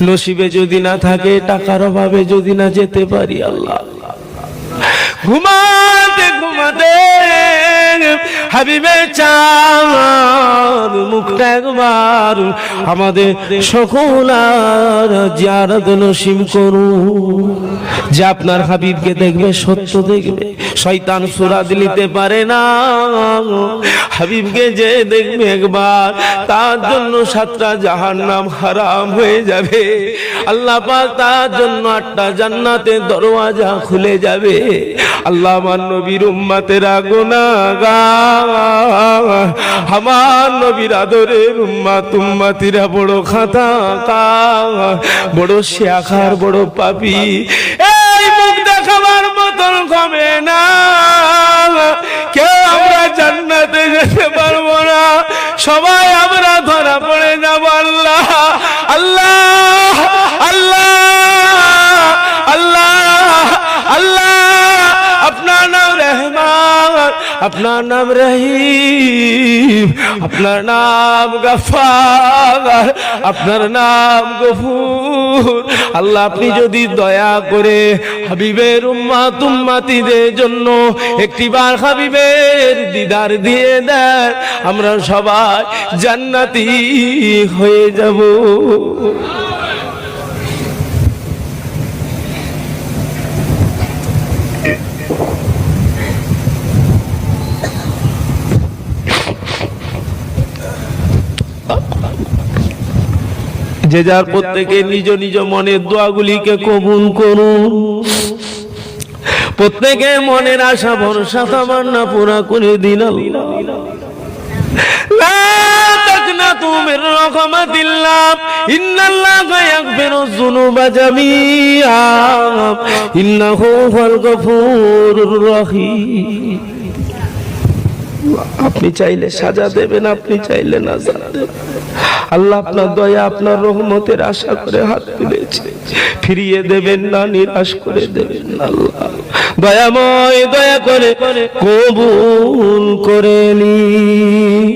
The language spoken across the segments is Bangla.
নসিবে যদি না থাকে, টাকার অভাবে যদি না যেতে পারি, আল্লাহ ঘুমাতে ঘুমাতে হাবিবের চাঁদ মুখটা একবার আমাদের সকল জিয়ারত নসিব করুন। যে আপনার হাবিবকে দেখবে সত্য দেখবে, শয়তান সূরা দিতে পারে না। হাবিবকে যে দেখবে একবার, তার জন্য 7টা জাহান্নাম হারাম হয়ে যাবে। আল্লাহ পাক তার জন্য 8টা জান্নাতের দরওয়াজা খুলে যাবে। আল্লাহ আমার নবীর উম্মতেরা গুনাহগার, আমার নবীর আদরের উম্মত উম্মতিরা বড় খাতাকার, বড় শিয়াখার, বড় পাপী। এই মুখ দেখাবার মতন কমে না, কেউ আমরা জান্নাতে যেতে পারবো না, সবাই আমরা ধরা পড়ে যাব। আল্লাহ আল্লাহ আল্লাহ আল্লাহ আল্লাহ, আপনার নাম রহমান, আপনার নাম রহিম, আপনার নাম গফফার, আপনার নাম গফুর। আল্লাহ আপনি যদি দয়া করে হাবিবের উম্মত উম্মতিদের জন্য একটিবার হাবিবের দিদার দিয়ে দেন, আমরা সবাই জান্নাতি হয়ে যাব। যে যার প্রত্যেকে নিজ নিজ মনের দোয়াগুলিকে কবুল করুন। প্রত্যেকে মনের আশা ভরসা তামান্না পুরা করে দিন। লা তাকনাতু মির রাহমাতিল্লাহ, ইন্নাল্লাহা ইয়াগফিরু যুনুবা জামিআ, ইন্নাহু হুয়াল গফুরুর রহিম। আপনি চাইলে সাজা দেবেন, আপনি চাইলে নাজাত দেবেন। আল্লাহ আপনার দয়া আপনার রহমতের আশা করে হাত তুলেছে, ফিরিয়ে দেবেন না, নিরাশ করে দেবেন না। আল্লাহ দয়াময়, দয়া করে কবুল করে নিন।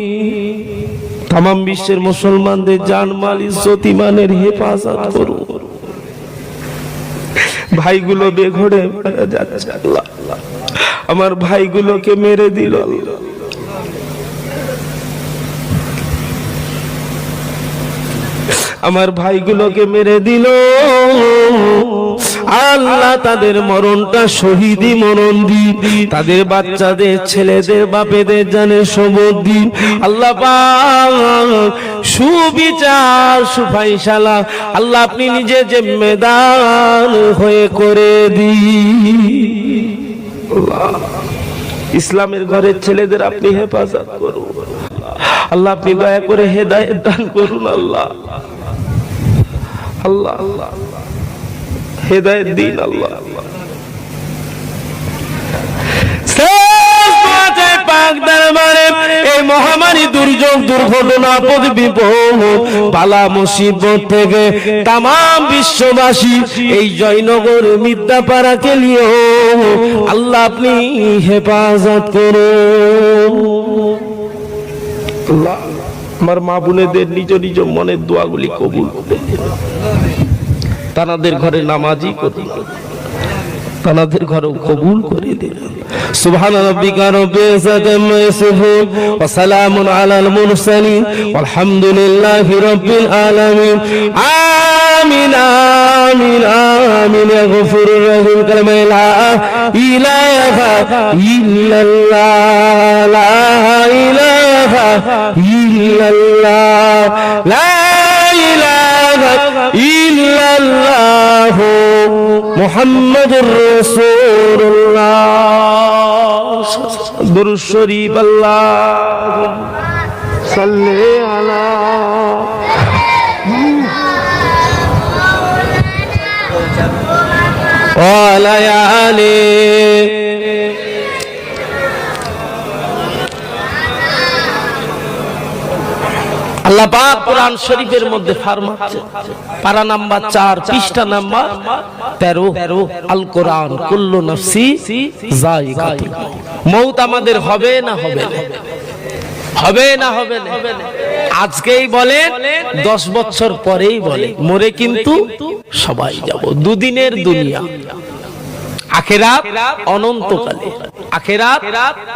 তাম বিশ্বের মুসলমানদের জানমাল ইজ্জত ইমানের হেফাজত করুন। ভাইগুলো বেঘরে মারা যাচ্ছে, আল্লাহ আমার ভাইগুলোকে মেরে দিল। আমার ভাইগুলোকে মেরে দিল। আল্লাহ তাদের মরণটা শহীদি মরণ দিন, তাদের বাচ্চাদের ছেলেদের বাপেদের জানে সবর দিন। আল্লাহ পাক সুবিচার সুফাইসালা আল্লাহ আপনি নিজে জিম্মেদার হয়ে করে দিন। ইসলামের ঘরের ছেলেদের আপনি হেফাজত করুন। আল্লাহ আপনি দয়া করে হেদায়েত দান করুন। আল্লাহ আল্লাহ আল্লাহ হেদায়েত দিন। আল্লাহ এই মহামারী, দুর্যোগ, দুর্ঘটনা, আপদ বিপদ, বালা মুসিবত থেকে তামাম বিশ্ববাসী এই জয়নগর মিদ্যাপাড়াকে নিয়ে আল্লাহ আপনি হেফাজত করুন। আল্লাহ আমার মা বোনেদের নিজ নিজ মনের দোয়াগুলি কবুল করে দিন। তানাদের ঘরে নামাজি করুন, তানাদের ঘরেও কবুল করে দিন। সুবহান রাব্বিকা রাব্বিল ইজ্জাতি আম্মা ইয়াসিফুন ওয়া সালামুন আলাল মুরসালিন ওয়ালহামদুলিল্লাহি রাব্বিল আলামিন। আমিন আমিন আমিন। ইয়া গফুরুর রহিম। কালিমা লা ইলাহা ইল্লাল্লাহ, লা ইলাহা ইল্লাল্লাহ, লা ইলাহা ইল্লাল্লাহ মুহাম্মাদুর রাসূলুল্লাহ। দুরূদ শরীফ। আল্লাহুম্মা সাল্লি আলা ওয়া আলা আলি। আল্লাহ পাক কোরআন শরীফের মধ্যে ফরমাচ্ছে, পারা নাম্বার 4 পৃষ্ঠা নাম্বার 13, আল কোরআন কুল্লু নাফসি যায়িকাতুল মউত। আমাদের হবে না হবে না? হবে না হবে না, আজকেই বলেন 10 বছর পরেই বলে, মরে কিন্তু সবাই যাব। দুদিনের দুনিয়া, আখিরাত অনন্তকালে, আখিরাত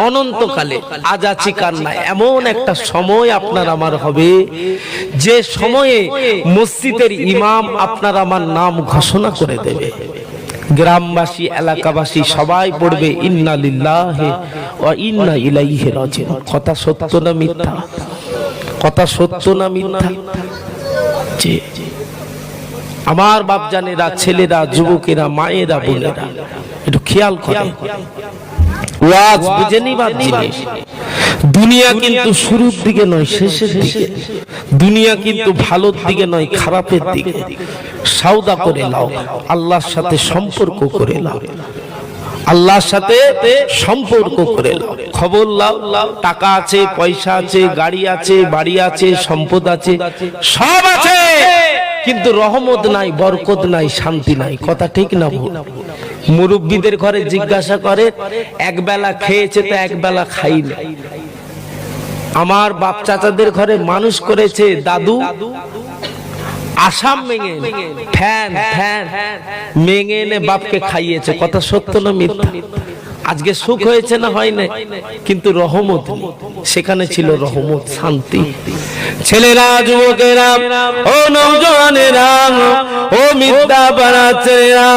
অনন্তকালে। আজ আছি কাল নাই, এমন একটা সময় আপনার আমার হবে যে সময়ে মসজিদের ইমাম আপনার আমার নাম ঘোষণা করে দেবে। গ্রামবাসী এলাকাবাসী সবাই পড়বে ইন্না লিল্লাহি ওয়া ইন্না ইলাইহি রাজিউন। কথা সত্য না মিথ্যা? কথা সত্য না মিথ্যা? জি, আমার বাপজানেরা, ছেলেরা, যুবকেরা, মায়েরা, বোনেরা একটু খেয়াল করে ওয়াজ বুঝে নিবার জিনিস। দুনিয়া কিন্তু শুরুর দিকে নয়, শেষের দিকে। দুনিয়া কিন্তু ভালোর দিকে নয়, খারাপের দিকে। সওদা করে নাও, আল্লাহর সাথে সম্পর্ক করে নাও, আল্লাহর সাথে সম্পর্ক করে নাও। খবর লাও, টাকা আছে, পয়সা আছে, গাড়ি আছে, বাড়ি আছে, সম্পদ আছে, সব আছে, কিন্তু রহমত নাই, বরকত নাই, শান্তি নাই। কথা ঠিক না ভুল? মুরব্বীদের ঘরে জিজ্ঞাসা করে, এক বেলা খেয়েছে তো এক বেলা খাইনি। আমার বাপ চাচাদের ঘরে মানুষ করেছে দাদু, আসাম মেঙে ফ্যান ফ্যান মেঙে এনে বাপকে খাইয়েছে। কথা সত্য না মিথ্যা? আজকে সুখ হয়েছে না হয় না, কিন্তু রহমত নেই। সেখানে ছিল রহমত, শান্তি। ছেলেরা, যুবকেরা, ও নওজওয়ানেরা, ও মিথ্যা বানাচ্ছেরা,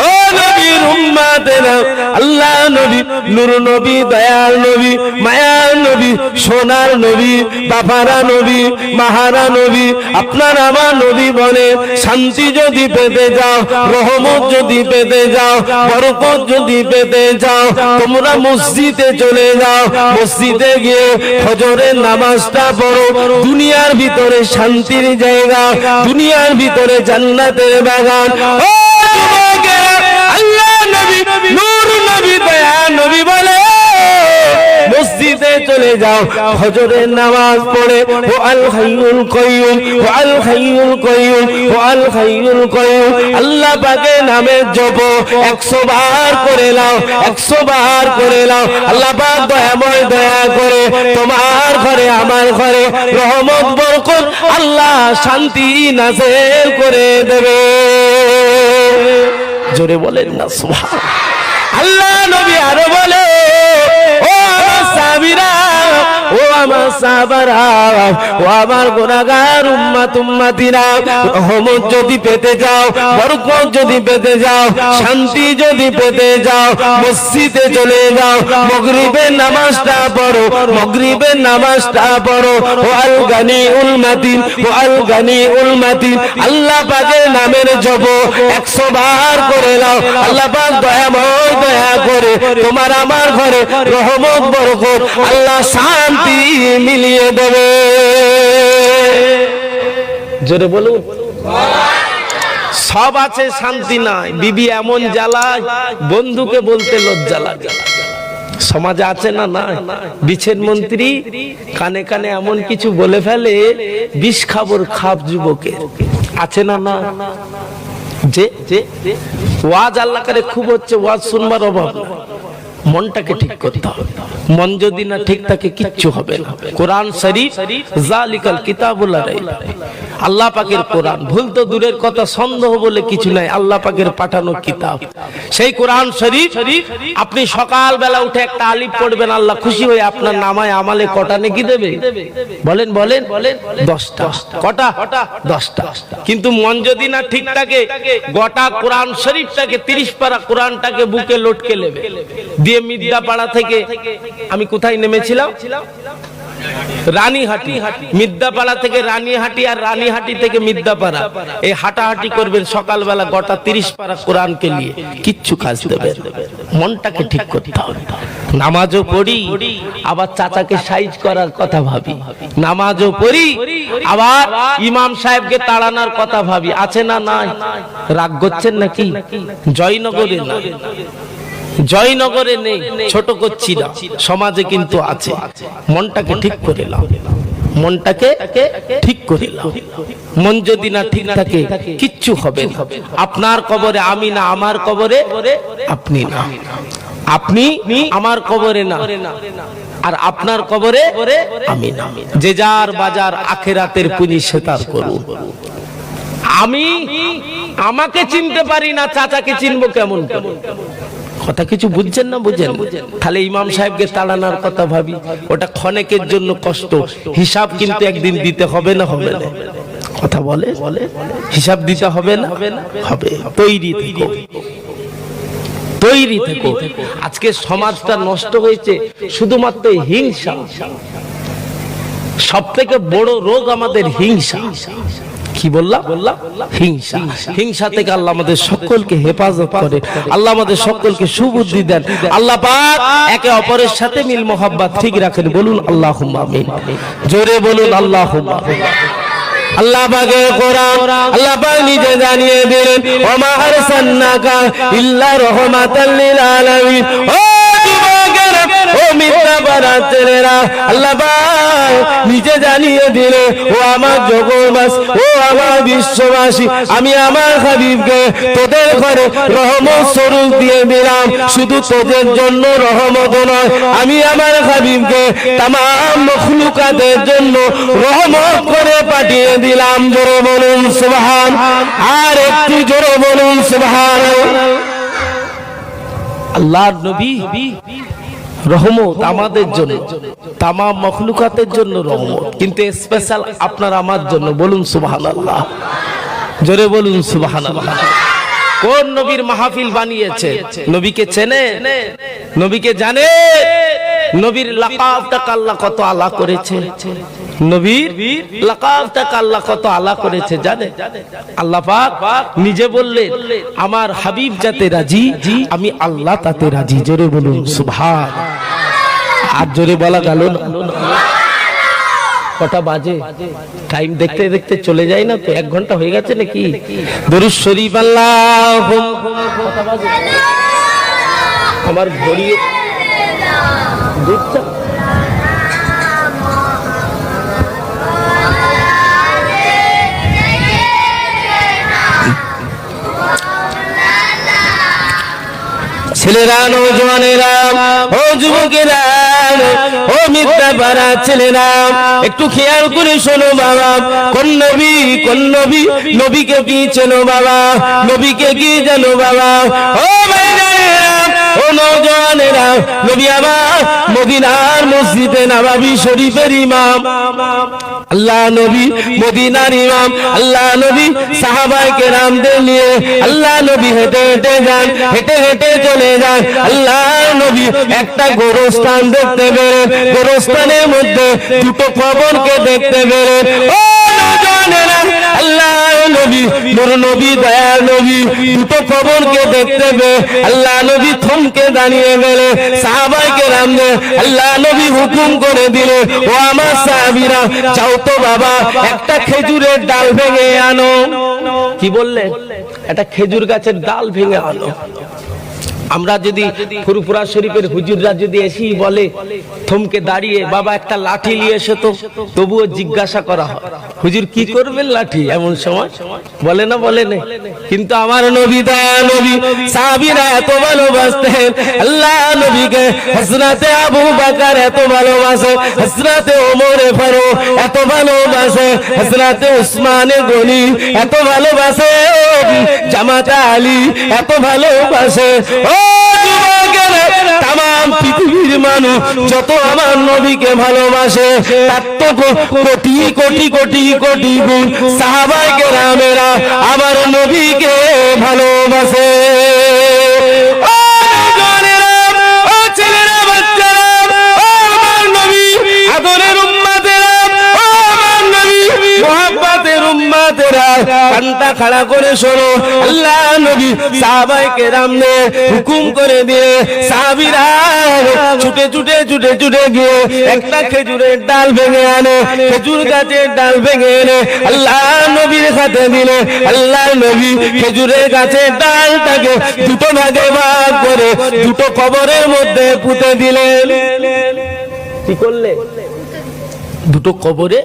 ও নবীর উম্মতেরা, আল্লাহ নবী, নূর নবী, দয়াল নবী, মায়ার নবী, সোনার নবী, বাবারা নবী, মাহারা নবী, আপনার আমার নবী বলে, শান্তি যদি পেতে যাও, রহমত যদি পেতে যাও, বরকত যদি পেতে যাও, তোমরা মসজিদে চলে যাও। মসজিদে গিয়ে ফজরের নামাজটা পড়ো। দুনিয়ার ভিতরে শান্তির জায়গা, দুনিয়ার ভিতরে জান্নাতের বাগান। ও যুবকেরা, আল্লাহ নবী, নূর নবী, দয়া নবী বলে, মসজিদে চলে যাও, ফজরের নামাজ পড়ে, ও আল হাইয়ুল কাইয়ুম, ও আল হাইয়ুল কাইয়ুম, ও আল হাইয়ুল কাইয়ুম, আল্লাহ পাকের নামের জপ 100 বার করে নাও, 100 বার করে নাও। আল্লাহ পাক দয়াময়, দয়া করে তোমার ঘরে, আমার ঘরে রহমত, বরকত, আল্লাহ শান্তি নাযিল করে দেবে। জোরে বলেন না সুবহান। আল্লাহ নবী আরো বলে, ও আমার সাহাবীরা, ও আমার সাহাবারা, ও আমার গুনাহগার উম্মত উম্মতিরা, রহমত যদি পেতে যাও, বরকত যদি পেতে যাও, শান্তি যদি পেতে যাও, মসজিদে চলে যাও, মাগরিবের নামাজটা পড়ো, মাগরিবের নামাজটা পড়ো। ও আল গানিউল মাতিন, ও আল গানিউল মাতিন, আল্লাহ পাকের নামের জপ 100 বার করে নাও। আল্লাহ পাক দয়াময়, দয়া করে তোমার আমার ঘরে রহমত, বরকত, আল্লাহ শান্তি মিলিয়ে দেবে। জোরে বলুন। সব আছে, শান্তি নাই। বিবি এমন জ্বালায়, বন্ধুকে বলতে লজ্জা লাগে। সমাজে আছে না? নাই। বিছের মন্ত্রী কানে কানে এমন কিছু বলে ফেলে, বিষ খাবর খাপ যুবকের। আছে না? না। যে ওয়াজ আল্লাহ করে খুব হচ্ছে, ওয়াজ শুনবার অভাব না। মনটাকে ঠিক করতে হবে। মন যদি না ঠিক থাকে কিচ্ছু হবে না। কোরআন শরীফ জালিকাল কিতাবুল লা রাইবা, আল্লাহ পাকের কোরআন। ভুল তো দূরের কথা, সন্দেহ বলে কিছু নাই, আল্লাহ পাকের পাঠানো কিতাব। সেই কোরআন শরীফ আপনি সকাল বেলা উঠে একটা আলিফ পড়বেন, আল্লাহ খুশি হয়ে আপনার নামায় আমালে কটা নেকি দেবে? বলেন বলেন। 10টা। কটা? 10টা। কিন্তু মন যদি না ঠিক থাকে, গোটা কোরআন শরীফটাকে 30 পারা কোরআনটাকে বুকে লটকে নেবে। দিয়ে মিদ্যাপাড়া থেকে আমি কোথায় নেমেছিলাম? রানীহাটি। মিদ্যাপাড়া থেকে রানীহাটি, আর রানীহাটি থেকে মিদ্যাপাড়া, এই হাঁটাহাঁটি করবেন সকালবেলা গোটা 30 পারা কোরআনকে নিয়ে। কিচ্ছু কাজ দেবে। মনটাকে ঠিক করতে হবে। নামাজও পড়ি, আবার চাচাকে সাইজ করার কথা ভাবি। নামাজও পড়ি, আবার ইমাম সাহেবকে তাড়ানোর কথা ভাবি। আছে না? নাই। রাগ করছেন নাকি? জয়নগরে না, জয়নগরে নেই, ছোট করছি না, সমাজে কিন্তু আছে। মনটাকে ঠিক করে নাও, মনটাকে ঠিক করে নাও। মন যদি না ঠিক থাকে কিচ্ছু হবে না। আপনার কবরে আমি না, আমার কবরে আপনি না, আপনি আমার কবরে না। আর আপনার কবরে আমি না। যে যার বাজার আখিরাতের পুঁজি সে তার করুন। আমি আমাকে চিনতে পারি না, চাচাকে চিনবো কেমন করে? কথা কিছু বুঝছেন না? বুঝেন? তাহলে ইমাম সাহেবকে তাড়ানোর কথা ভাবি, ওটা ক্ষণেকের জন্য কষ্ট, হিসাব কিন্তু একদিন দিতে হবে না? হবে না? কথা বলে হিসাব দিতে হবে না? হবে। তৈরি থেকো, তৈরি থেকো। আজকে সমাজটা নষ্ট হয়েছে শুধুমাত্র হিংসা। সব থেকে বড় রোগ আমাদের হিংসা। কি বললাম? হিংসা। হিংসা থেকে আল্লাহ আমাদের সকলকে হেফাজত করে, আল্লাহ আমাদের সকলকে সুবুদ্ধি দেন। আল্লাহ পাক একে অপরের সাথে মিল মোহাব্বত ঠিক রাখেন। বলুন আল্লাহুম্মা আমিন। জোরে বলুন আল্লাহুম্মা আমিন। আল্লাহ পাকের কোরআন আল্লাহ পাক নিজে জানিয়ে দিলেন, ওয়া মা আরসালনাকা ইল্লা রাহমাতাল লিল আলামিন। ও যুবকেরা, ও মিথ্যা বানার ছেলেরা, আল্লাহ পাক নিজে জানিয়ে দিলে, ও আমার জগৎবাসী, ও আমার বিশ্ববাসী, আমি আমার হাবিবকে তোদের ঘরে রহমত স্বরূপ দিয়ে দিলাম। শুধু তোদের জন্য রহমত নয়, আমি আমার হাবিবকে তামাম মখলুকাতের জন্য রহমত করে পাঠিয়ে দিলাম। জোরে বলুন সুবহান। আর একটু জোরে বলুন সুবহান। আল্লাহর নবী রহমত আমাদের জন্য, তামাম মখলুকাতের জন্য রহমত, কিন্তু স্পেশাল আপনার আমার জন্য। বলুন সুবহানাল্লাহ। জোরে বলুন সুবহানাল্লাহ। কোন নবীর মাহফিল বানিয়েছে? নবীকে চেনে? নবীকে জানে? নবীর লাকাবটাকে আল্লাহ কত আলা করেছে? নবীর লাকাবটাকে আল্লাহ কত আলা করেছে জানে? আল্লাহ পাক নিজে বললেন, আমার হাবিব যাতে রাজি, আমি আল্লাহ তাতে রাজি। জোরে বলুন সুবহান। আর জোরে বলা গেল না? কটা বাজে? টাইম দেখতে দেখতে চলে যায় না তো? 1 ঘন্টা হয়ে গেছে নাকি? দরুদ শরীফ আমার ঘড়ি দেখছো? ছেলেরা, নওজওয়ানেরা, ও যুবকেরা, ও মিথ্যা পারা ছেলেরা, একটু খেয়াল করে শোনো বাবা। কোন নবী, কোন নবী? নবীকে কি চেনো বাবা? নবীকে কি জানো বাবা? ও ভাইরা, ও নওজওয়ানেরা, নবী আমার মদিনার মসজিদে নববী শরীফের ইমাম। আল্লাহ নবী মদিনার ইমাম। আল্লাহ নবী সাহাবায়ে কেরামদের নিয়ে আল্লাহ নবী হেঁটে হেঁটে যান, হেঁটে হেঁটে চলে যান। আল্লাহ নবী একটা গোরস্থান দেখতে পেলেন, গোরস্থানের মধ্যে দুটো কবরকে দেখতে পেলেন। ও নওজওয়ানেরা, আল্লাহ নবী নূর নবী দয়ার নবী দুটো কবরকে দেখতে পেয়ে আল্লাহ নবী থমকে দাঁড়িয়ে গেলেন। সাহাবায়ে কেরামদের আল্লাহ নবী হুকুম করে দিলেন, ও আমার সাহাবীরা, যাও তো বাবা, একটা খেজুরের ডাল ভেঙে আনো। কি বললে? একটা খেজুর গাছের ডাল ভেঙে আনো। আমরা যদি ফুরফুরা শরীফের হুজুররা যদি এসি বলে, থমকে দাঁড়িয়ে, বাবা একটা লাঠি নিয়ে এসে, তো তবুও জিজ্ঞাসা করা হয়, হুজুর কি করবেন লাঠি? এমন সময় বলে না? বলে না? কিন্তু আমার নবী দয়া নবী সাহাবীরা এত ভালোবাসতেন আল্লাহ নবীকে। হযরতে আবু বকর এত ভালোবাসে, হযরতে ওমর ফারুক এত ভালোবাসে, হযরতে উসমান গনি এত ভালোবাসে, জামাতা আলী এত ভালোবাসে। ও যুবকেরা, তামাম পৃথিবীর মানুষ যত আমার নবীকে ভালোবাসে, তার তো কোটি কোটি কোটি কোটি গুণ সাহাবায়ে কেরামেরা আমার নবীকে ভালোবাসে। ও নওজওয়ানেরা, ও ছেলেরা, বাচ্চারা, ও আমার নবী আদরের উম্মতেরা, ও আমার নবী মুহাব্বতের উম্মতেরা, কানটা খাড়া করে শোনো। আল্লাহ নবী সাহাবায়ে কেরামদের হুকুম করে দিয়ে সাহাবীরা ছুটে ছুটে ছুটে ছুটে গিয়ে একটা খেজুরের ডাল ভেঙে আনে। খেজুর গাছের ডাল ভেঙে এনে আল্লাহ নবীর হাতে দিলে আল্লাহ নবী খেজুরের গাছের ডালটাকে দুটো ভাগে ভাগ করে দুটো কবরের মধ্যে পুঁতে দিলেন। কি করলে? দুটো কবরে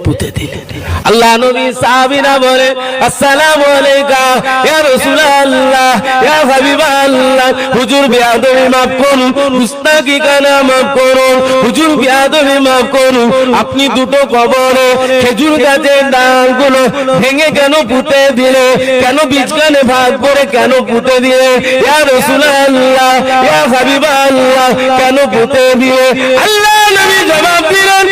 পুঁতে দিলেন। আল্লাহ নবী সাহাবীরা বলে আসসালামু আলাইকা ইয়া রাসূলুল্লাহ ইয়া হাবিবাল্লাহ, হুজুর বেয়াদবি মাফ করুন, মুস্তাকি কানা মাফ করুন, হুজুর বেয়াদবি মাফ করুন, আপনি দুটো কবরে খেজুর গাছের ডালগুলো ভেঙে কেন পুঁতে দিলে, কেন বীজখানে ভাগ করে কেন পুঁতে দিলে, ইয়া রাসূলুল্লাহ ইয়া হাবিবাল্লাহ কেন পুঁতে দিলে? আল্লাহ নবী জবাব দিলেন,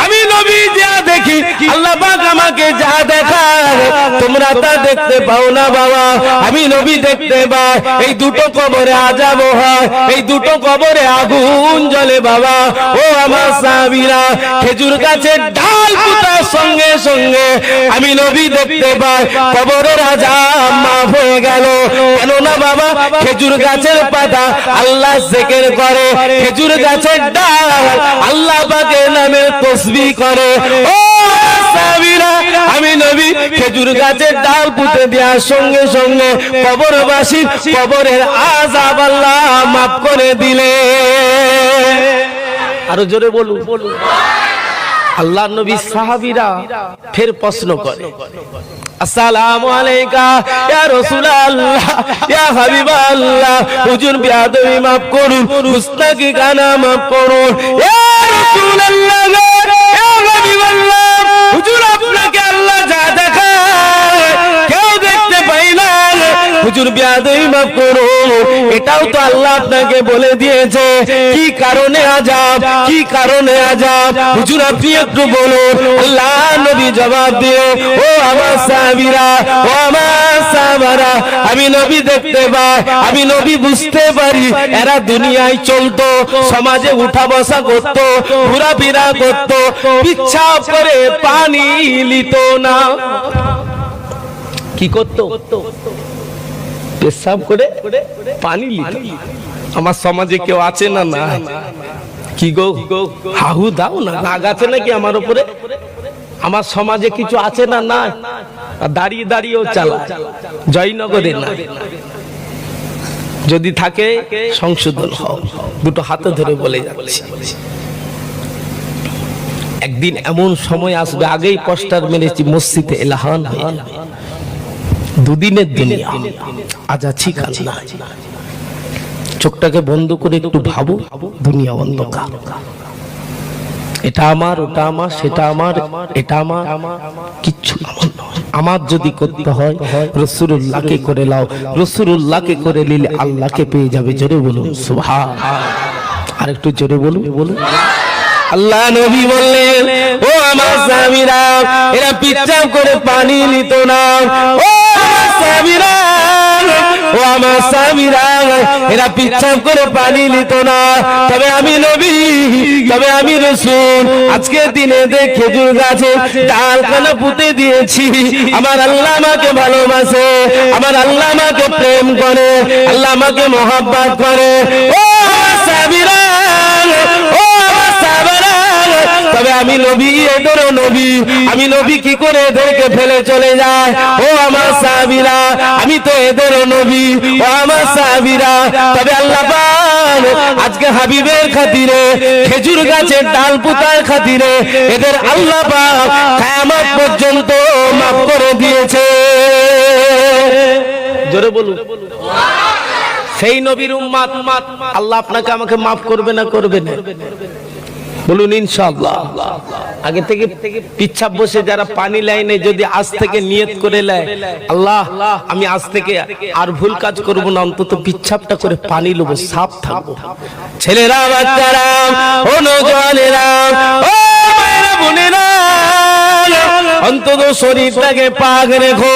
আমি নবী যা দেখি, আল্লাহ পাক আমাকে যা দেখায় তোমরা তা দেখতে পাও না বাবা। আমি নবী দেখতে পাই এই দুটো কবরে আযাব হয়, এই দুটো কবরে আগুন জ্বলে বাবা। ও আমার সাহাবীরা, খেজুর গাছের ডাল পুঁতার সঙ্গে সঙ্গে আমি নবী দেখতে পাই কবরের আযাব মাফ হয়ে গেল। কেন না বাবা, খেজুর গাছের পাতা আল্লাহ জিকির করে, খেজুর গাছের ডাল আল্লাহ পাকের নামে তাসবিহ করে। ও সাহাবীরা, আমি নবী খেজুর গাছের ডাল পুঁতে দেওয়ার সঙ্গে সঙ্গে কবরবাসীর কবরের আযাব আল্লাহ মাফ করে দিলে। আরো জোরে বলুন। আল্লাহ নবী সাহাবীরা ফের প্রশ্ন করে আসসালামু আলাইকা ইয়া রাসূলুল্লাহ ইয়া হাবিবাল্লাহ, হুজুর বেয়াদবি মাফ করুন, মুস্তাকি কানা মাফ করুন, ইয়া রাসূলুল্লাহ ইয়া হাবিবাল্লাহ, হুজুর আপনাকে আল্লাহ যা দেখায় কেউ দেখতে পাই না, হুজুর বেয়াদবি মাফ করুন, এটাও তো আল্লাহ আপনাকে বলে দিয়েছে। কি কারণে আযাব, কি কারণে আযাব হুজুর আপনি একটু বলুন। আল্লাহ নবী জবাব দিয়ে, ও আমার সাহাবীরা, ও আমার সাহাবারা, আমি নবী দেখতে পাই, আমি নবী বুঝতে পারি এরা দুনিয়ায় চলতো, সমাজে উঠা বসা করতো, ঘোরাফেরা করতো, পিচ্ছাপ করে পানি নিত না। কি করতো? পেশাব করে পানি নিত। আমার সমাজে কেউ আছে না? না। কি গো, হাহু দাও না, রাগ আছে নাকি আমার উপরে? আমার সমাজে কিছু আছে না? না। দাঁড়িয়ে দাঁড়িয়েও চালা, জয়নগরে না। যদি থাকে সংশোধন হও, দুটো হাতে ধরে বলে যাচ্ছি। একদিন এমন সময় আসবে, আগেই পোস্টার মেরেছি, মসজিদে এলাহান দুদিনের দুনিয়া, আজ আছি কাল না। চোখটাকে বন্ধ করে একটু ভাবো, দুনিয়া অন্ধকার। এটা আমার, ওটা আমার, সেটা আমার, এটা আমার, কিচ্ছু আমার নয়। আমার যদি করতে হয় রাসূলুল্লাহকে করে নাও, রাসূলুল্লাহকে করে নিলে আল্লাহকে পেয়ে যাবে। জোরে বলুন সুবহানাল্লাহ। আর একটু জোরে বলুন, বলুন। আল্লাহ নবী বললেন, ও আমার সাহাবীরা, এরা পিচ্ছাপ করে পানি নিত না। ও আমার সাহাবীরা, ও আমার সাহাবীরা, এরা পিচ্ছাপ করে পানি নিত না। তবে আমি নবী, তবে আমি রাসূল আজকের দিনে খেজুর গাছে ডালখানা পুঁতে দিয়েছি। আমার আল্লাহ আমাকে ভালোবাসে, আমার আল্লাহ আমাকে প্রেম করে, আল্লাহ আমাকে মহব্বত করে। ও আমার সাহাবীরা, ও আমার সাহাবারা, তবে আমি নবী, এদেরও নবী। আমি নবী কি করে এদেরকে ফেলে চলে যায়? ও আমার সাহাবীরা, আমি তো এদেরও নবী। ও আমার সাহাবীরা, তবে আল্লাহ পাক আজকে হাবিবের খাতিরে, খেজুর গাছের ডাল পুতার খাতিরে এদের আল্লাহ পাক কিয়ামত পর্যন্ত মাফ করে দিয়েছে। জোরে বলুন। সেই নবীর উম্মত আল্লাহ আপনাকে আমাকে মাফ করবে না? করবে না? বলুন ইনশাআল্লাহ। আগে থেকে পিচ্ছাপ বসে যারা পানি লাইনে যদি আজ থেকে নিয়ত করে নেয়, আল্লাহ আমি আজ থেকে আর ভুল কাজ করব না, অন্তত পিচ্ছাপটা করে পানি লব, সাফ থাকবো। ছেলেরা, বাচ্চারা, ও নওজওয়ানেরা, ও মায়েরা, বোনেরা, অন্তত শরীরটাকে পাক রেখো।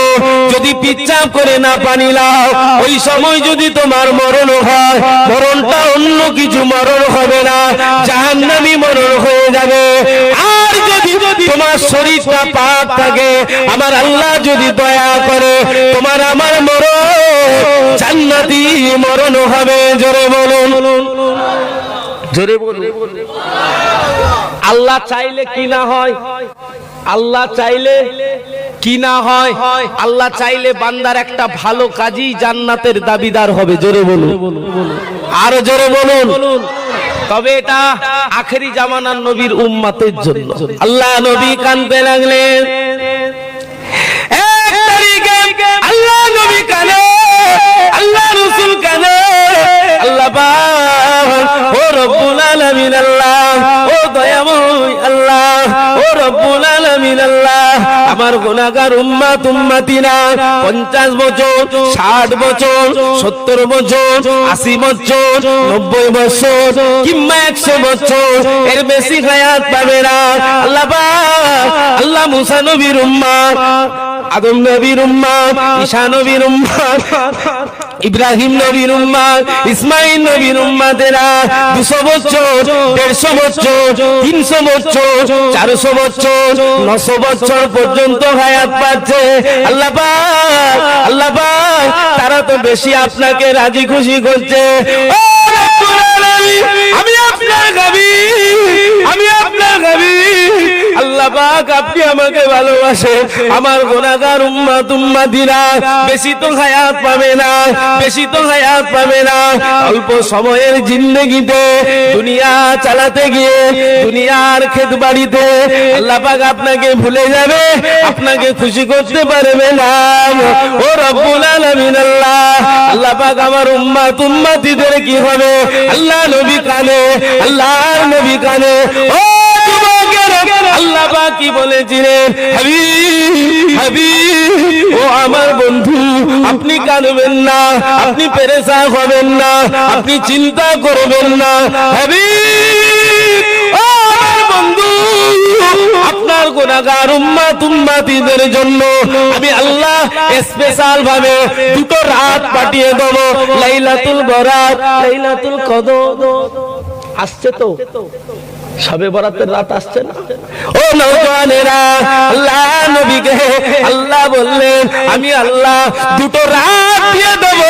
যদি পিচ্ছাপ করে না পানি লাও, ওই সময় যদি তোমার মরণ হয়, মরণটা অন্য কিছু মরণ হবে না, জাহান্নামী মরণ হয়ে যাবে। আর যদি তোমার শরীরটা পাক থাকে, আমার আল্লাহ যদি দয়া করে, তোমার আমার মরণ জান্নাতি মরণ হবে। জোরে বলুন, জোরে বলুন। আল্লাহ চাইলে কি না হয়? আল্লাহ চাইলে কি না হয়? আল্লাহ চাইলে বান্দার একটা ভালো কাজই জান্নাতের দাবিদার হবে। জোরে বলুন, আরো জোরে বলুন। তবে এটা আখেরি জামানার নবীর উম্মতের জন্য। আল্লাহ নবী কাঁদতে লাগলেন। এক তারিখে আল্লাহ নবী কাঁদে, আল্লাহ রাসূল কাঁদে। আল্লাহ পাক, ও রব্বুল আলামিন আল্লাহ, ও দয়াময় আল্লাহ, ও রব্বুল আলামিন আল্লাহ, আমার গুনাহগার উম্মত উম্মতিনা 50 বছর, 60 বছর, 70 বছর, 80 বছর, 90 বছর কিংবা 100 বছর এর বেশি হায়াত পাবে না। আল্লাহ পাক, আল্লাহ মুসা নবীর উম্মত, আদম নবীর উম্মত, ঈসা নবীর উম্মত, ইব্রাহিম নবীর উম্মত, ইসমাইল নবীর উম্মতেরা 200 বছর, 150 বছর, 300 বছর, 400 বছর, 900 বছর পর্যন্ত হায়াত পাচ্ছে। আল্লাহ পাক, আল্লাহ পাক, তারা তো বেশি আপনাকে রাজি খুশি করছে। ও রব্বুল আলামিন, আমি আপনার গাবি, আমি আপনার গাবি। আল্লাহ পাক, আপনি আমাকে ভালোবাসেন। আমার গুনাহগার উম্মত উম্মতিরা বেশি তো হায়াত পাবে না, বেশি তো হায়াত পাবে না। অল্প সময়ের জিন্দেগিতে দুনিয়া চালাতে গিয়ে দুনিয়ার ক্ষেত বাড়িতে আল্লাহ পাক আপনাকে ভুলে যাবে, আপনাকে খুশি করতে পারবে না। ও রব্বুল আলামিন আল্লাহ, আল্লাহ পাক আমার উম্মত উম্মতিদের কি হবে? আল্লাহ নবী কানে, আল্লাহর নবী কানে। ও আল্লাহ পাক কি বলেছিলেন? হাবিব, হাবিব, ও আমার বন্ধু, আপনি কাঁদবেন না, আপনি পেরেশান হবেন না, আপনি চিন্তা করবেন না। হাবিব, ও আমার বন্ধু, আপনার গুনাহগার উম্মত উম্মতিদের জন্য আমি আল্লাহ স্পেশাল ভাবে 2টো রাত পাঠিয়ে দেব। লাইলাতুল বরাত, লাইলাতুল কদর আসছে তো, শবে বরাতের রাত আসছে না? ও নওজওয়ানেরা, আল্লাহ নবীকে আল্লাহ বললেন আমি আল্লাহ 2টো রাত দিয়ে দেব।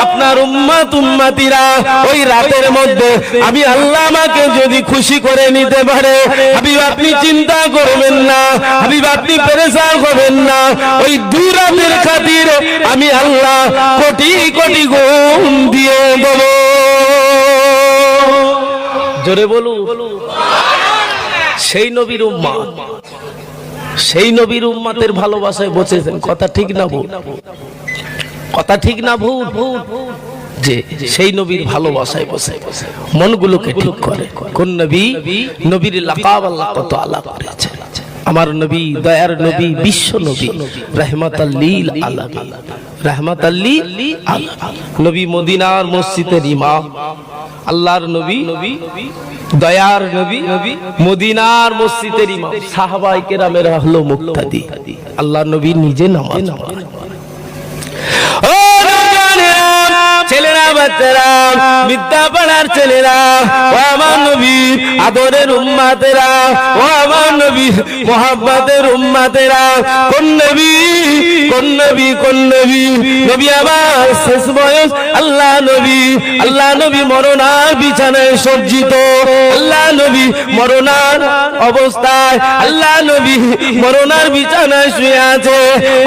আপনার উম্মত উম্মতিরা ওই রাতের মধ্যে আমি আল্লাহ আমাকে যদি খুশি করে নিতে পারে, হাবিব আপনি চিন্তা করবেন না, হাবিব আপনি পেরেশান হবেন না। ওই 2 রাতের খাতিরে আমি আল্লাহ কোটি কোটি গুণ দিয়ে দেব। জোরে বলুন। সেই নবীর উম্মত, সেই নবীর উম্মতের ভালোবাসায় বসেছেন। কথা ঠিক না ভুল? কথা ঠিক না ভুল? যে সেই নবীর ভালোবাসায় বসে মনগুলোকে ঠিক করে। কোন নবী? নবীর লাকাব আল্লাহ কত আলাপ করেছে। আমার নবী, দয়ার নবী, বিশ্ব নবী, রাহমাতাল লিল আলামিন, রাহমাতাল লিল আলামিন। নবী মদিনার মসজিদের ইমাম, আল্লাহর নবী, দয়ার নবী, মদিনার মসজিদের ইমাম, সাহাবায়ে কেরামেরা হলো মুক্তাদি। আল্লাহর নবী নিজে নামাজ পড়েন। ও ছেলেরা, বাচ্চারা, বিদ্যা পড়ার ছেলেরা, ও আমার নবী আদরের উম্মতেরা, ও আমার নবী মুহাব্বতের উম্মতেরা, কোন নবী, কোন নবী, কোন নবী? নবী আমার শেষ বয়স, আল্লাহ নবী, আল্লাহ নবী মরণার বিছানায় সজ্জিত, আল্লাহ নবী মরণার অবস্থায়, আল্লাহ নবী মরণার বিছানায় শুয়ে আছে।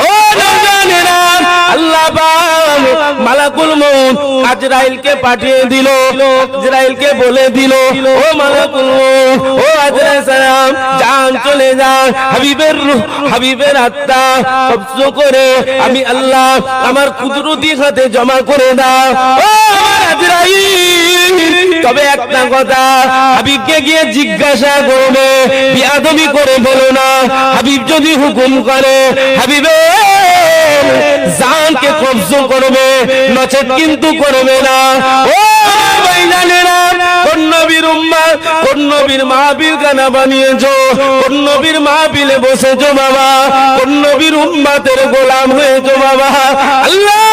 ও নওজওয়ানেরা, আল্লাহ পাক মালাকুল মউত আজরাইলকে পাঠিয়ে দিল। আজরাইলকে বলে দিল, ও মালাকুল মউত, ও আজরাইল সালাম, জান চলে যান, হাবিবের রূহ, হাবিবের আত্মা কবজ করে আমি আল্লাহ আমার কুদরতি হাতে জমা করে দাও। ও আজরাইল, তবে একটা কথা, হাবিবকে গিয়ে জিজ্ঞাসা করবে, বিয়াদবি করে বলো না। হাবিব যদি হুকুম করে হাবিবের জানকে কবজ করবে, নচেত কিন্তু করবে না। ও ভাইজানেরা, কোন নবীর উম্মত, কোন নবীর মাহফিল কানা বানিয়েছো, কোন নবীর মাহফিলে বসেছো বাবা, কোন নবীর উম্মতের গোলাম হয়েছো বাবা। আল্লাহ